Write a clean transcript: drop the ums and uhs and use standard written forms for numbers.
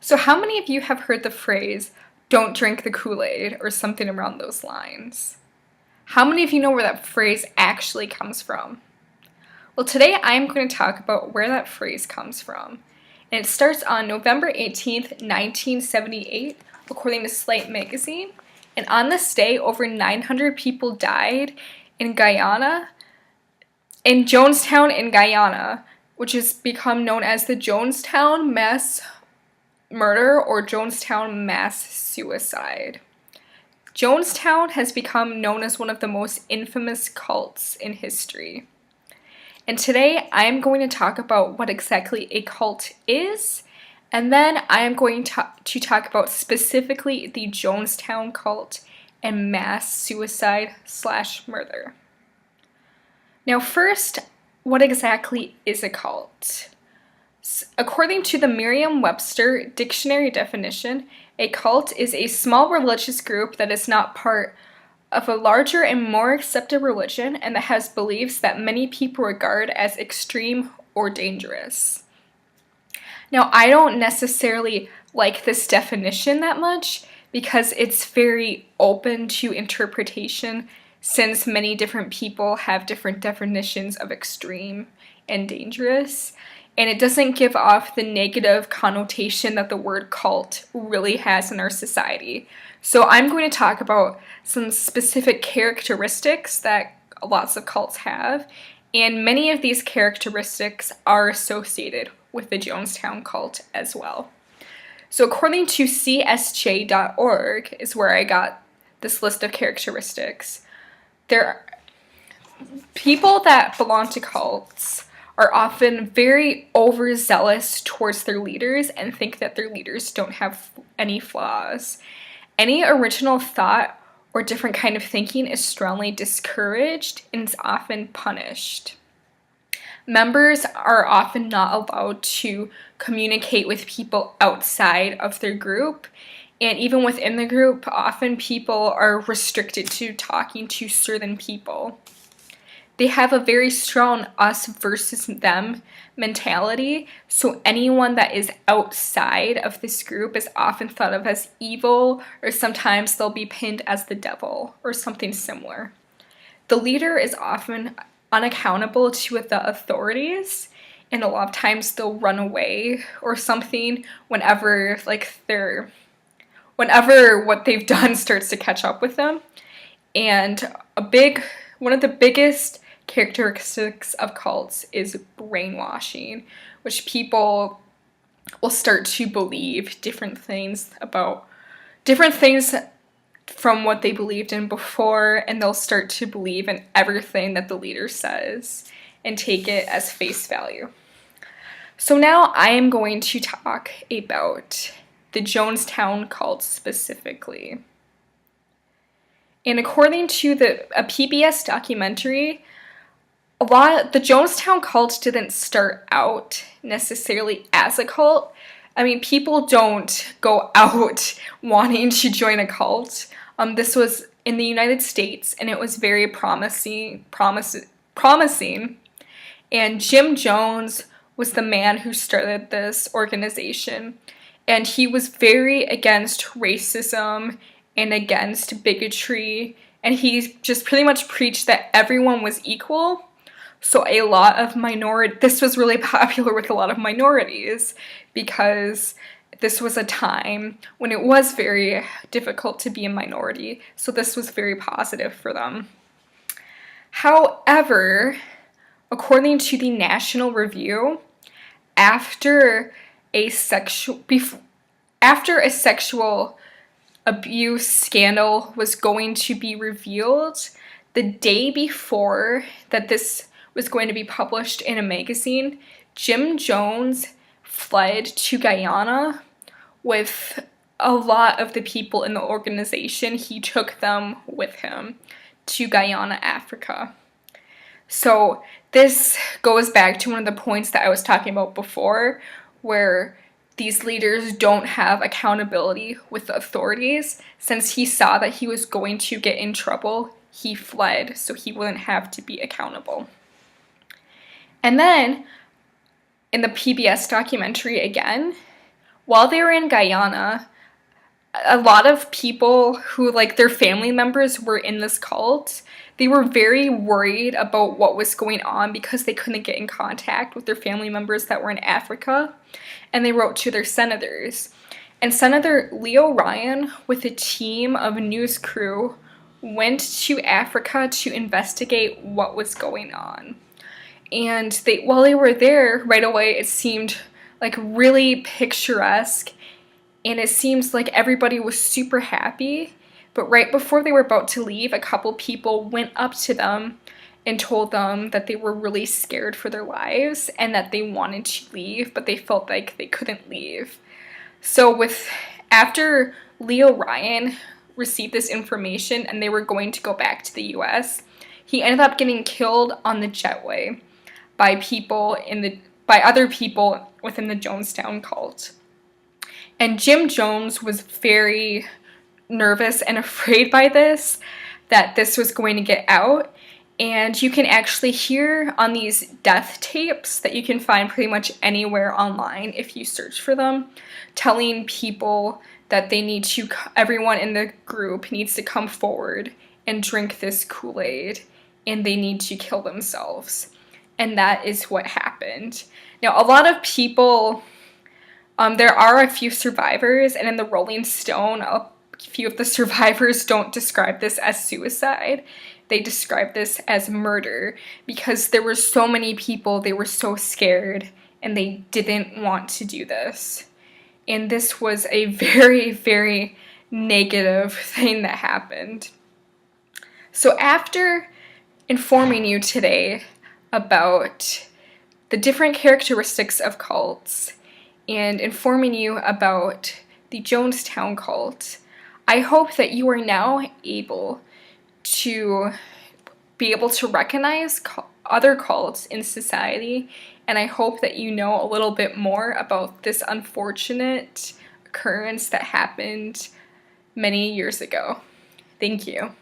So how many of you have heard the phrase, don't drink the Kool-Aid, or something around those lines? How many of you know where that phrase actually comes from? Well, today I'm going to talk about where that phrase comes from. And it starts on November 18th, 1978, according to Slate magazine. And on this day, over 900 people died in Jonestown in Guyana, which has become known as the Jonestown mass murder or Jonestown mass suicide. Jonestown has become known as one of the most infamous cults in history. And today I am going to talk about what exactly a cult is, and then I am going to talk about specifically the Jonestown cult and mass suicide/murder. Now first, what exactly is a cult? According to the Merriam-Webster dictionary definition, a cult is a small religious group that is not part of a larger and more accepted religion and that has beliefs that many people regard as extreme or dangerous. Now, I don't necessarily like this definition that much because it's very open to interpretation, since many different people have different definitions of extreme and dangerous. And it doesn't give off the negative connotation that the word cult really has in our society. So I'm going to talk about some specific characteristics that lots of cults have, and many of these characteristics are associated with the Jonestown cult as well. So according to CSJ.org is where I got this list of characteristics. People that belong to cults are often very overzealous towards their leaders and think that their leaders don't have any flaws. Any original thought or different kind of thinking is strongly discouraged and is often punished. Members are often not allowed to communicate with people outside of their group, and even within the group, often people are restricted to talking to certain people. They have a very strong us versus them mentality, so anyone that is outside of this group is often thought of as evil, or sometimes they'll be pinned as the devil or something similar. The leader is often unaccountable to the authorities, and a lot of times they'll run away or something whenever what they've done starts to catch up with them. And one of the biggest characteristics of cults is brainwashing, which people will start to believe different things from what they believed in before, and they'll start to believe in everything that the leader says and take it as face value. So now I am going to talk about the Jonestown cult specifically. And according to a PBS documentary, the Jonestown cult didn't start out necessarily as a cult. I mean, people don't go out wanting to join a cult. This was in the United States, and it was very promising. And Jim Jones was the man who started this organization, and he was very against racism and against bigotry, and he just pretty much preached that everyone was equal. So this was really popular with a lot of minorities because this was a time when it was very difficult to be a minority, so this was very positive for them. However, according to the National Review, after a sexual abuse scandal was going to be revealed, the day before that this was going to be published in a magazine, Jim Jones fled to Guyana with a lot of the people in the organization. He took them with him to Guyana, Africa. So this goes back to one of the points that I was talking about before, where these leaders don't have accountability with the authorities. Since he saw that he was going to get in trouble, he fled so he wouldn't have to be accountable. And then, in the PBS documentary again, While they were in Guyana, a lot of people who, like, their family members were in this cult, they were very worried about what was going on because they couldn't get in contact with their family members that were in Africa, and they wrote to their senators. And Senator Leo Ryan, with a team of news crew, went to Africa to investigate what was going on. And while they were there, right away it seemed like really picturesque, and it seems like everybody was super happy. But right before they were about to leave, a couple people went up to them and told them that they were really scared for their lives and that they wanted to leave, but they felt like they couldn't leave. So after Leo Ryan received this information and they were going to go back to the US, he ended up getting killed on the jetway by other people within the Jonestown cult. And Jim Jones was very nervous and afraid by this, that this was going to get out. And you can actually hear on these death tapes that you can find pretty much anywhere online if you search for them, telling people that everyone in the group needs to come forward and drink this Kool-Aid, and they need to kill themselves. And that is what happened. Now, a lot of people, there are a few survivors, and in the Rolling Stone, a few of the survivors don't describe this as suicide. They describe this as murder because there were so many people, they were so scared, and they didn't want to do this. And this was a very, very negative thing that happened. So after informing you today about the different characteristics of cults and informing you about the Jonestown cult, I hope that you are now able to recognize other cults in society, and I hope that you know a little bit more about this unfortunate occurrence that happened many years ago. Thank you.